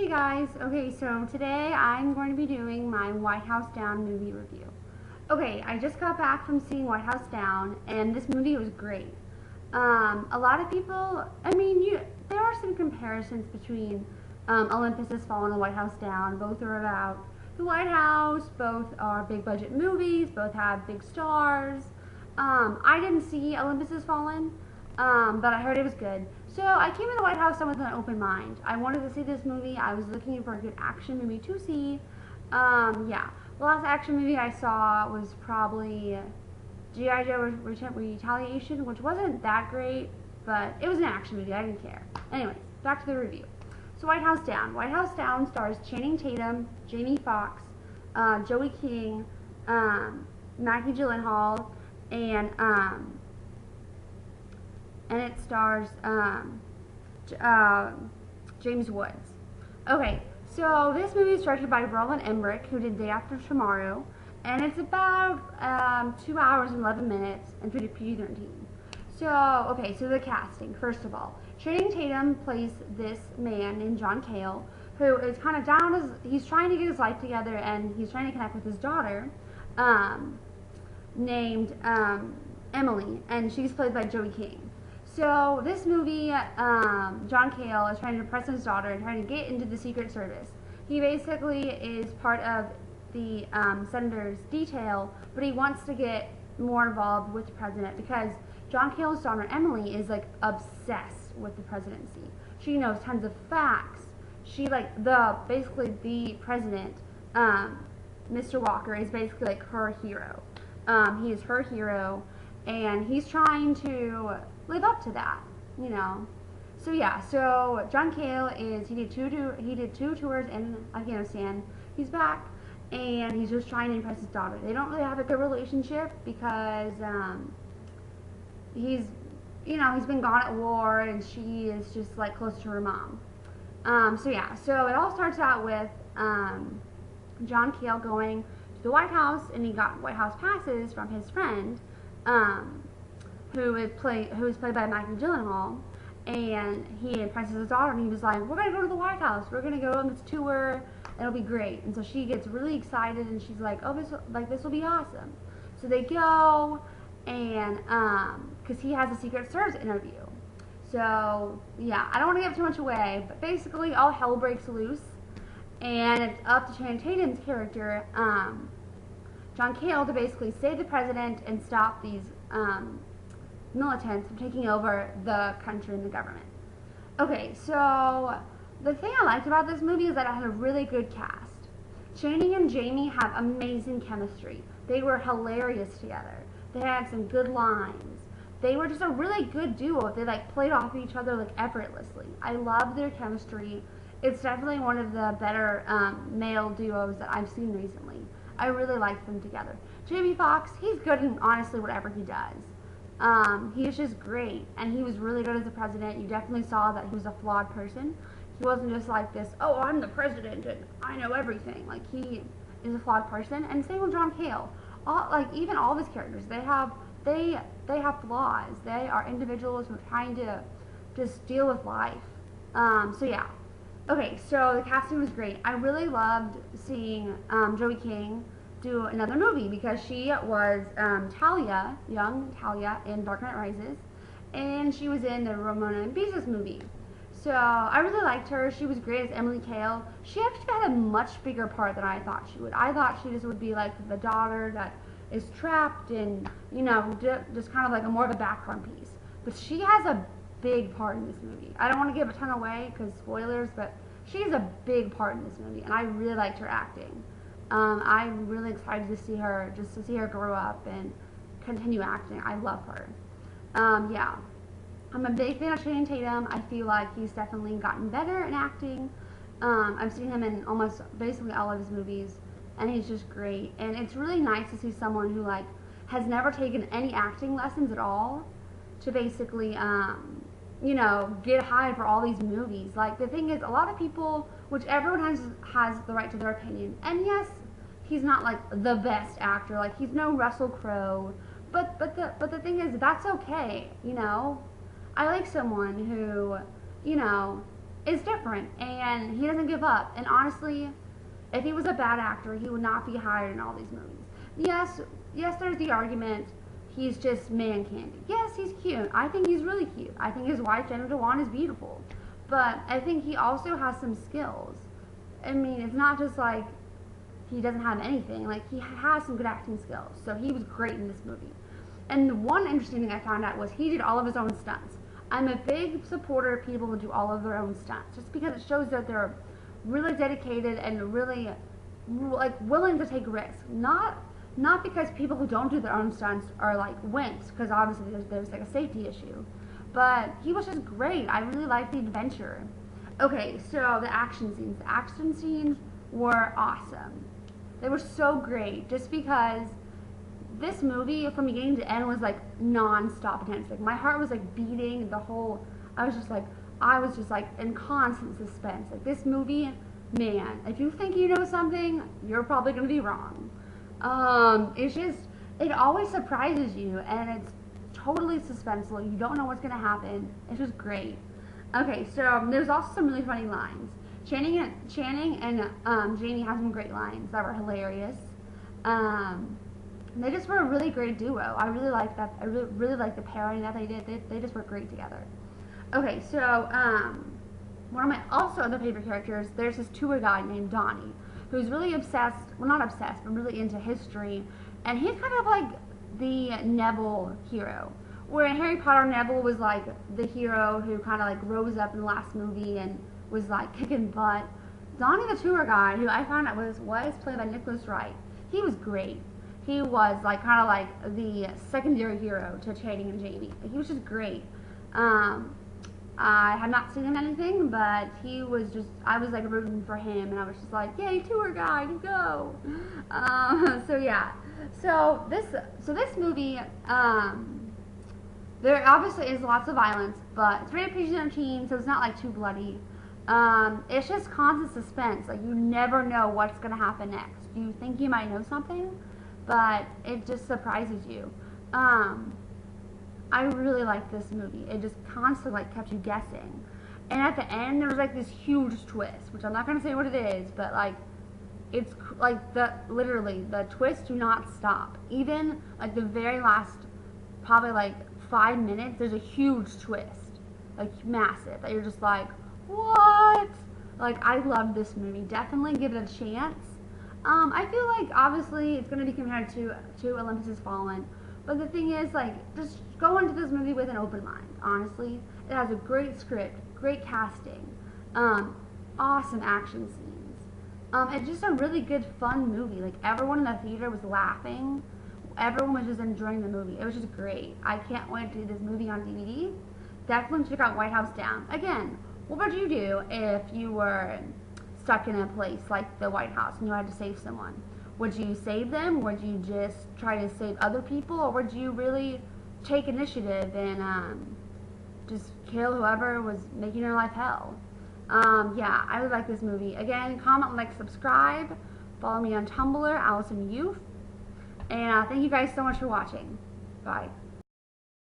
Hey guys, okay, so today I'm going to be doing my White House Down movie review. Okay, I just got back from seeing White House Down, and this movie was great. A lot of people, there are some comparisons between Olympus Has Fallen and White House Down. Both are about the White House, both are big budget movies, both have big stars. I didn't see Olympus Has Fallen, but I heard it was good. So I came to the White House with an open mind. I wanted to see this movie. I was looking for a good action movie to see. Yeah, the last action movie I saw was probably G.I. Joe Retaliation, which wasn't that great, but it was an action movie. I didn't care. Anyways, back to the review. So White House Down. White House Down stars Channing Tatum, Jamie Foxx, Joey King, Maggie Gyllenhaal, and it stars James Woods. Okay, so this movie is directed by Roland Emmerich, who did Day After Tomorrow, and it's about 2 hours and 11 minutes and PG-13. So the casting, first of all. Channing Tatum plays this man named John Cale, who is kind of down he's trying to get his life together, and he's trying to connect with his daughter, named Emily, and she's played by Joey King. So this movie, John Cale is trying to impress his daughter and trying to get into the Secret Service. He basically is part of the senator's detail, but he wants to get more involved with the president because John Cale's daughter Emily is like obsessed with the presidency. She knows tons of facts. She basically the president, Mr. Walker, is basically like her hero. He is her hero, and he's trying to live up to that, you know. So yeah, so John Cale he did two tours in Afghanistan. He's back, and he's just trying to impress his daughter. They don't really have a good relationship because he's been gone at war, and she is just like close to her mom. So yeah, so it all starts out with John Cale going to the White House, and he got White House passes from his friend, who is played by Maggie Gyllenhaal, and he impresses his daughter, and he was like, "We're gonna go to the White House. We're gonna go on this tour. It'll be great." And so she gets really excited, and she's like, "Oh, this will be awesome." So they go, and because he has a Secret Service interview. So yeah, I don't want to give too much away, but basically all hell breaks loose, and it's up to Channing Tatum's character, John Cale, to basically save the president and stop these militants from taking over the country and the government. Okay, so the thing I liked about this movie is that it had a really good cast. Channing and Jamie have amazing chemistry. They were hilarious together. They had some good lines. They were just a really good duo. They played off each other effortlessly. I love their chemistry. It's definitely one of the better male duos that I've seen recently. I really like them together. Jamie Foxx, he's good in honestly whatever he does. He is just great, and he was really good as the president. You definitely saw that he was a flawed person. He wasn't just like this, "Oh, I'm the president and I know everything." Like, he is a flawed person, and same with John Cale. Even all of his characters, they have flaws. They are individuals who are trying to just deal with life. So yeah. Okay, so the casting was great. I really loved seeing Joey King do another movie because she was Talia, young Talia, in Dark Knight Rises, and she was in the Ramona and Beezus movie. So I really liked her. She was great as Emily Cale. She actually had a much bigger part than I thought she would. I thought she just would be like the daughter that is trapped and, just kind of like more of a background piece. But she has a big part in this movie. I don't want to give a ton away because spoilers, but she has a big part in this movie, and I really liked her acting. I'm really excited to see her grow up and continue acting. I love her. Yeah. I'm a big fan of Channing Tatum. I feel like he's definitely gotten better in acting. I've seen him in almost basically all of his movies, and he's just great. And it's really nice to see someone who has never taken any acting lessons at all to basically get hired for all these movies. The thing is, a lot of people, which everyone has the right to their opinion, and yes, he's not the best actor. He's no Russell Crowe, but the thing is, that's okay. I like someone who, is different. different, and he doesn't give up. And honestly, if he was a bad actor, he would not be hired in all these movies. Yes, there's the argument he's just man candy. Yes, he's cute. I think he's really cute. I think his wife, Jenna Dewan, is beautiful. But I think he also has some skills. I mean, it's not just like he doesn't have anything. Like, he has some good acting skills. So he was great in this movie. And one interesting thing I found out was he did all of his own stunts. I'm a big supporter of people who do all of their own stunts, just because it shows that they're really dedicated and really, like, willing to take risks. Not because people who don't do their own stunts are like wimps, because obviously there's like a safety issue. But he was just great. I really liked the adventure. Okay, so the action scenes. The action scenes were awesome. They were so great, just because this movie from beginning to end was like non-stop intense. Like, my heart was like beating the whole. I was just like in constant suspense. Like, this movie, man, if you think you know something, you're probably gonna be wrong. It always surprises you, and it's totally suspenseful. You don't know what's gonna happen. It's just great. Okay, so there's also some really funny lines. Channing and Jamie have some great lines that were hilarious. They just were a really great duo. I really like that. I really like the pairing that they did. They just were great together. Okay, so one of my also other favorite characters, there's this tour guide named Donnie, who's really obsessed, well, not obsessed, but really into history, and he's kind of like the Neville hero, where in Harry Potter, Neville was like the hero who kind of like rose up in the last movie and was like kicking butt. Donnie the tour guide, who I found out was played by Nicholas Wright, he was great. He was like kind of like the secondary hero to Channing and Jamie. He was just great. I have not seen him anything, but he was just, I was like rooting for him, and I was just like, yay, tour guide, go. So yeah, so this movie, there obviously is lots of violence, but it's rated PG-13, so it's not like too bloody. It's just constant suspense. Like, you never know what's gonna happen next. You think you might know something, but it just surprises you. I really liked this movie. It just constantly like kept you guessing. And at the end, there was like this huge twist, which I'm not gonna say what it is, but like, it's like literally the twists do not stop. Even like the very last, probably like 5 minutes, there's a huge twist, like massive, that you're just like, what? Like, I loved this movie. Definitely give it a chance. I feel like obviously it's gonna be compared to Olympus Has Fallen. But the thing is, like, just go into this movie with an open mind, honestly. It has a great script, great casting, awesome action scenes. It's just a really good, fun movie. Like, everyone in the theater was laughing. Everyone was just enjoying the movie. It was just great. I can't wait to do this movie on DVD. Definitely check out White House Down. Again, what would you do if you were stuck in a place like the White House and you had to save someone? Would you save them? Would you just try to save other people? Or would you really take initiative and just kill whoever was making your life hell? Yeah, I would like this movie. Again, comment, like, subscribe. Follow me on Tumblr, Allison Youth. And thank you guys so much for watching. Bye.